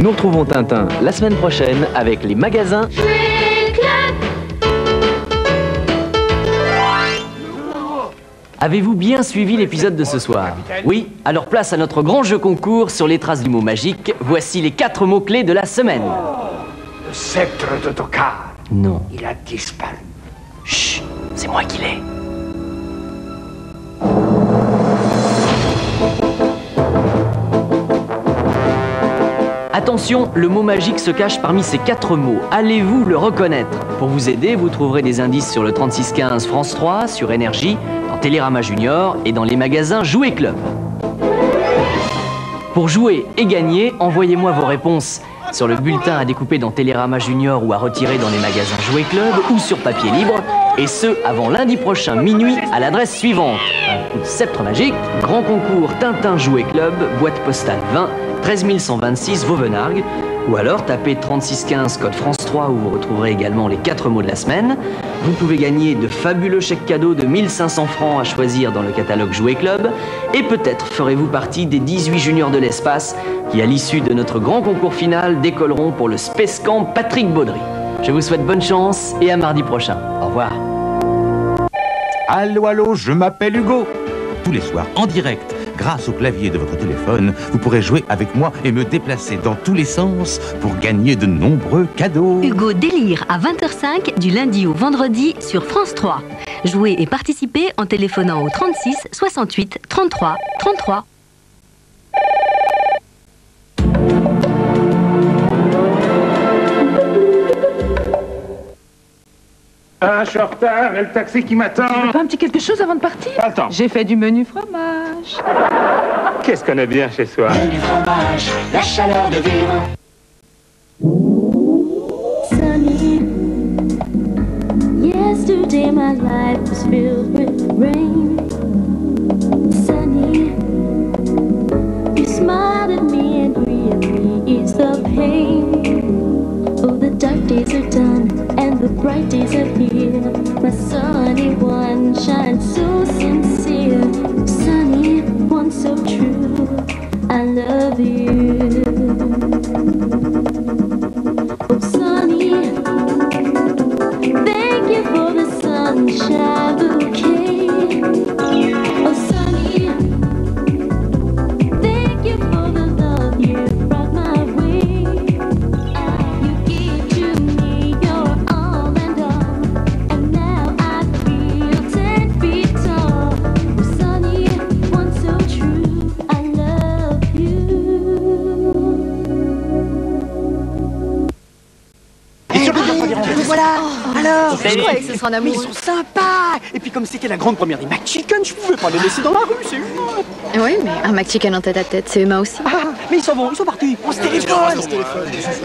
Nous retrouvons Tintin la semaine prochaine avec les magasins Jouet Club. Avez-vous bien suivi l'épisode de ce soir? Oui? Alors place à notre grand jeu concours sur les traces du mot magique. Voici les 4 mots-clés de la semaine. Le sceptre de Tokar. Non. Il a disparu. Chut, c'est moi qui l'ai. Attention, le mot magique se cache parmi ces 4 mots. Allez-vous le reconnaître? Pour vous aider, vous trouverez des indices sur le 3615 France 3, sur Énergie, dans Télérama Junior et dans les magasins Jouet Club. Pour jouer et gagner, envoyez-moi vos réponses sur le bulletin à découper dans Télérama Junior ou à retirer dans les magasins Jouet Club ou sur papier libre, et ce avant lundi prochain minuit à l'adresse suivante. Un coup de sceptre magique, grand concours Tintin Jouet Club, boîte postale 20, 13 126 Vauvenargues, ou alors tapez 3615 code France 3 où vous retrouverez également les 4 mots de la semaine. Vous pouvez gagner de fabuleux chèques cadeaux de 1500 francs à choisir dans le catalogue Jouet Club, et peut-être ferez-vous partie des 18 juniors de l'espace qui, à l'issue de notre grand concours final, décolleront pour le Space Camp Patrick Baudry. Je vous souhaite bonne chance et à mardi prochain. Au revoir. Allô, allô, je m'appelle Hugo. Tous les soirs, en direct, grâce au clavier de votre téléphone, vous pourrez jouer avec moi et me déplacer dans tous les sens pour gagner de nombreux cadeaux. Hugo Délire à 20h05 du lundi au vendredi sur France 3. Jouez et participez en téléphonant au 36 68 33 33. Ah, je suis en retard, et le taxi qui m'attend. Tu veux pas un petit quelque chose avant de partir? Attends. J'ai fait du menu fromage. Qu'est-ce qu'on a bien chez soi? Du fromage, la chaleur de vivre. Sunny. Yesterday my life was filled with rain. Sunny. You smiled at me and really eased the pain. Oh, the dark days are done and the bright days are here. My sunny one shines so sincere. Sunny one so true, I love you. Oh, sunny, thank you for the sunshine bouquet. Oh, sunny, thank you for the love you brought my way. You gave to me your all and all, and now I feel 10 feet tall. Oh, sunny, one so true, I love you. Voilà. Alors, je croyais que ce serait un amour. Mais ils sont sympas. Et puis comme c'était la grande première des McChicken, je pouvais pas les laisser dans la rue, c'est humain. Oui, mais un McChicken en tête à tête, c'est humain aussi. Ah, mais ils s'en vont, ils sont partis. On se téléphone.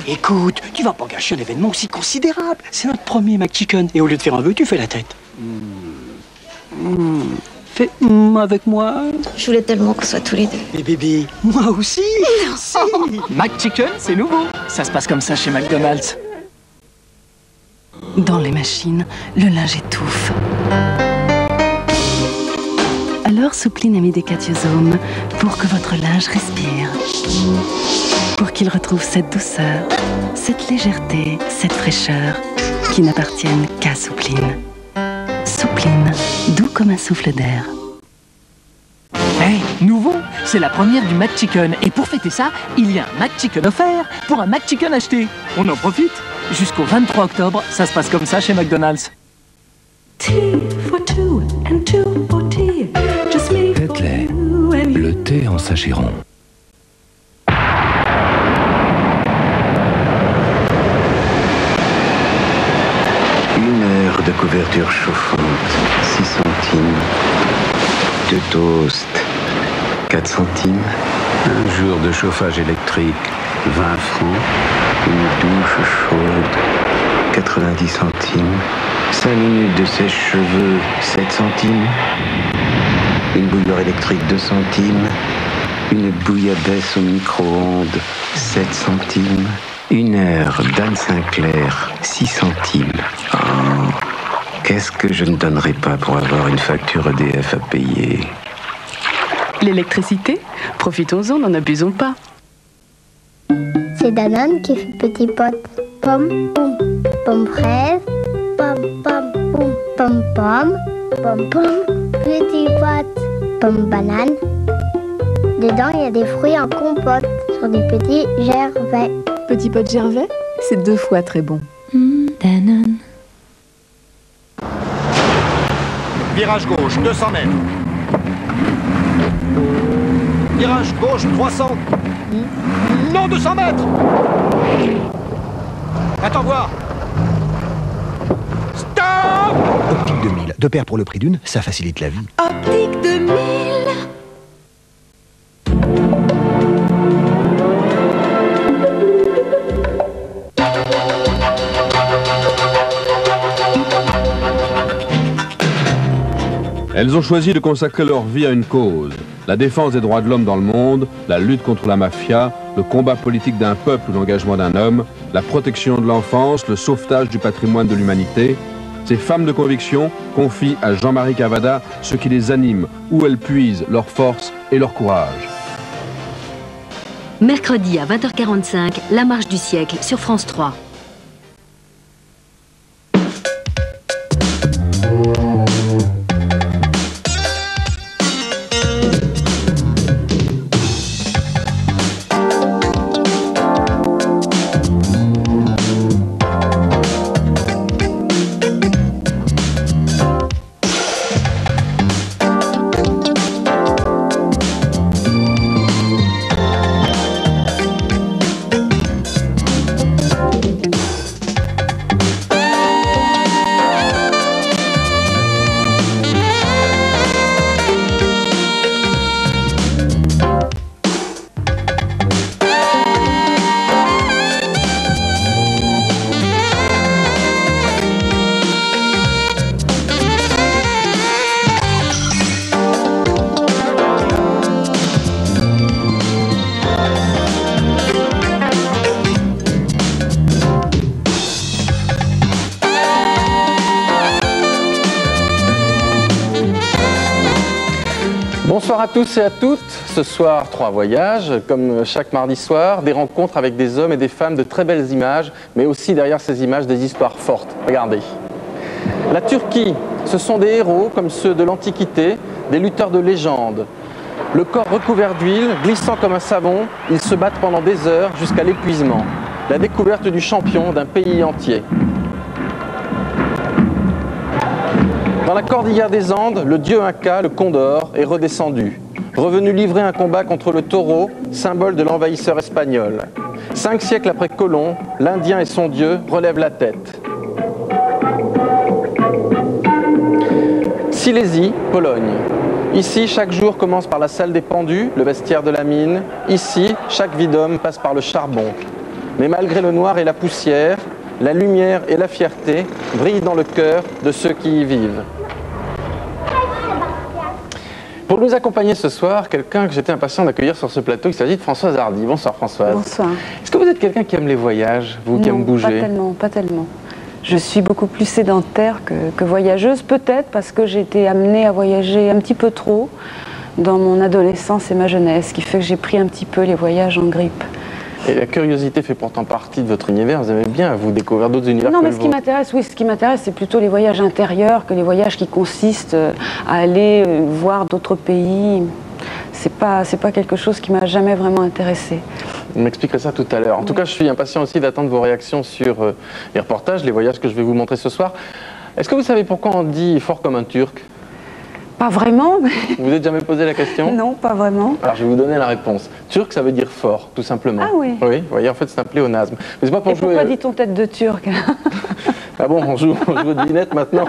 Écoute, tu vas pas gâcher un événement aussi considérable. C'est notre premier McChicken. Et au lieu de faire un vœu, tu fais la tête. Fais avec moi. Je voulais tellement qu'on soit tous les deux. Mais bébé, moi aussi. Merci. McChicken, c'est nouveau. Ça se passe comme ça chez McDonald's. Dans les machines, le linge étouffe. Alors Soupline a mis des catiosomes pour que votre linge respire. Pour qu'il retrouve cette douceur, cette légèreté, cette fraîcheur qui n'appartiennent qu'à Soupline. Soupline, doux comme un souffle d'air. Hey, nouveau, c'est la première du McChicken. Et pour fêter ça, il y a un McChicken offert pour un McChicken acheté. On en profite. Jusqu'au 23 octobre, ça se passe comme ça chez McDonald's. Tetley, le thé en sachet rond. Une heure de couverture chauffante, 6 centimes. De toast, 4 centimes. Un jour de chauffage électrique, 20 francs. Une douche chaude, 90 centimes. 5 minutes de sèche-cheveux, 7 centimes. Une bouilloire électrique, 2 centimes. Une bouillabaisse au micro-ondes, 7 centimes. 1 heure d'Anne Sinclair, 6 centimes. Oh, qu'est-ce que je ne donnerais pas pour avoir une facture EDF à payer? L'électricité, profitons-en, n'en abusons pas. C'est Danone qui fait petit pot. Pomme, pomme, pomme fraise. Pomme, pomme, pomme, pomme, pomme. Pomme, pomme, petit pot. Pomme banane. Dedans, il y a des fruits en compote sur du petit gervais. Petit pot de gervais, c'est 2 fois très bon. Danone. Virage gauche, 200 mètres. Virage gauche, 300. Non, 200 mètres. Attends voir. Stop! Optique 2000. 2 paires pour le prix d'une, ça facilite la vie. Optique 2000. Elles ont choisi de consacrer leur vie à une cause, la défense des droits de l'homme dans le monde, la lutte contre la mafia, le combat politique d'un peuple ou l'engagement d'un homme, la protection de l'enfance, le sauvetage du patrimoine de l'humanité. Ces femmes de conviction confient à Jean-Marie Cavada ce qui les anime, où elles puisent leur force et leur courage. Mercredi à 20h45, la marche du siècle sur France 3. Bonsoir à tous et à toutes. Ce soir, 3 voyages. Comme chaque mardi soir, des rencontres avec des hommes et des femmes de très belles images, mais aussi derrière ces images, des histoires fortes. Regardez. La Turquie, ce sont des héros comme ceux de l'Antiquité, des lutteurs de légende. Le corps recouvert d'huile, glissant comme un savon, ils se battent pendant des heures jusqu'à l'épuisement. La découverte du champion d'un pays entier. Dans la cordillère des Andes, le dieu Inca, le Condor, est redescendu. Revenu livrer un combat contre le taureau, symbole de l'envahisseur espagnol. 5 siècles après Colomb, l'Indien et son dieu relèvent la tête. Silésie, Pologne. Ici, chaque jour commence par la salle des pendus, le vestiaire de la mine. Ici, chaque vie d'homme passe par le charbon. Mais malgré le noir et la poussière, la lumière et la fierté brillent dans le cœur de ceux qui y vivent. Pour nous accompagner ce soir, quelqu'un que j'étais impatient d'accueillir sur ce plateau, il s'agit de Françoise Hardy. Bonsoir Françoise. Bonsoir. Est-ce que vous êtes quelqu'un qui aime les voyages, vous qui aime bouger? Pas tellement. Je suis beaucoup plus sédentaire que voyageuse, peut-être parce que j'ai été amenée à voyager un petit peu trop dans mon adolescence et ma jeunesse, ce qui fait que j'ai pris un petit peu les voyages en grippe. Et la curiosité fait pourtant partie de votre univers, vous aimez bien vous découvrir d'autres univers. Non, mais ce qui m'intéresse, oui, ce qui m'intéresse, c'est plutôt les voyages intérieurs que les voyages qui consistent à aller voir d'autres pays. C'est pas quelque chose qui m'a jamais vraiment intéressée. Vous m'expliquerez ça tout à l'heure. En tout cas, je suis impatient aussi d'attendre vos réactions sur les reportages, les voyages que je vais vous montrer ce soir. Est-ce que vous savez pourquoi on dit fort comme un Turc? Pas vraiment. Vous vous êtes jamais posé la question? Non, pas vraiment. Alors je vais vous donner la réponse. Turc, ça veut dire fort, tout simplement. Ah oui. Oui, vous voyez, en fait, c'est un pléonasme. Mais c'est pas pour Et pourquoi dit-on tête de Turc? Ah bon, on joue aux devinettes maintenant.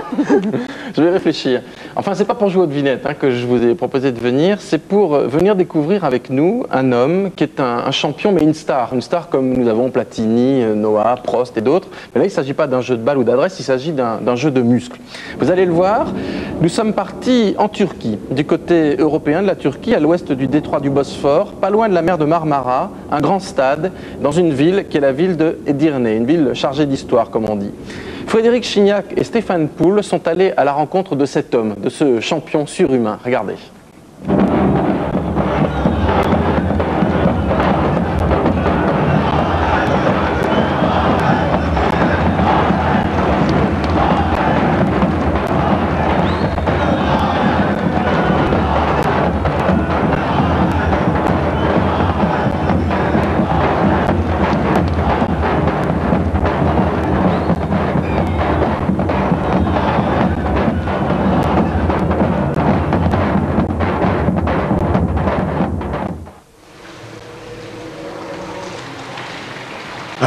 Je vais réfléchir. Enfin, c'est pas pour jouer aux devinettes que je vous ai proposé de venir, c'est pour venir découvrir avec nous un homme qui est un champion, mais une star comme nous avons Platini, Noah, Prost et d'autres. Mais là, il ne s'agit pas d'un jeu de balle ou d'adresse, il s'agit d'un jeu de muscles. Vous allez le voir, nous sommes partis en Turquie, du côté européen de la Turquie, à l'ouest du détroit du Bosphore, pas loin de la mer de Marmara, un grand stade, dans une ville qui est la ville de Edirne, une ville chargée d'histoire, comme on dit. Frédéric Chignac et Stéphane Poul sont allés à la rencontre de cet homme, de ce champion surhumain. Regardez.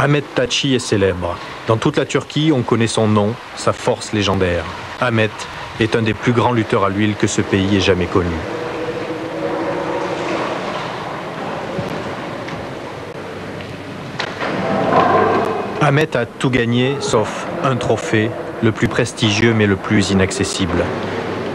Ahmet Tachi est célèbre. Dans toute la Turquie, on connaît son nom, sa force légendaire. Ahmet est un des plus grands lutteurs à l'huile que ce pays ait jamais connu. Ahmet a tout gagné, sauf un trophée, le plus prestigieux mais le plus inaccessible.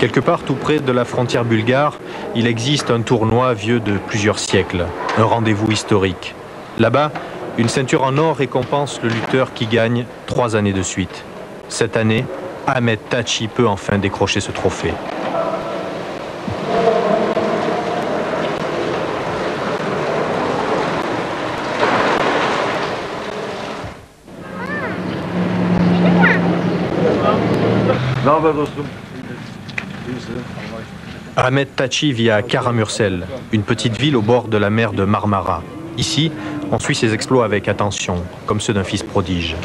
Quelque part tout près de la frontière bulgare, il existe un tournoi vieux de plusieurs siècles, un rendez-vous historique. Là-bas, une ceinture en or récompense le lutteur qui gagne 3 années de suite. Cette année, Ahmet Tachi peut enfin décrocher ce trophée. Ahmet Tachi vit à Karamürsel, une petite ville au bord de la mer de Marmara. Ici, on suit ses exploits avec attention, comme ceux d'un fils prodige.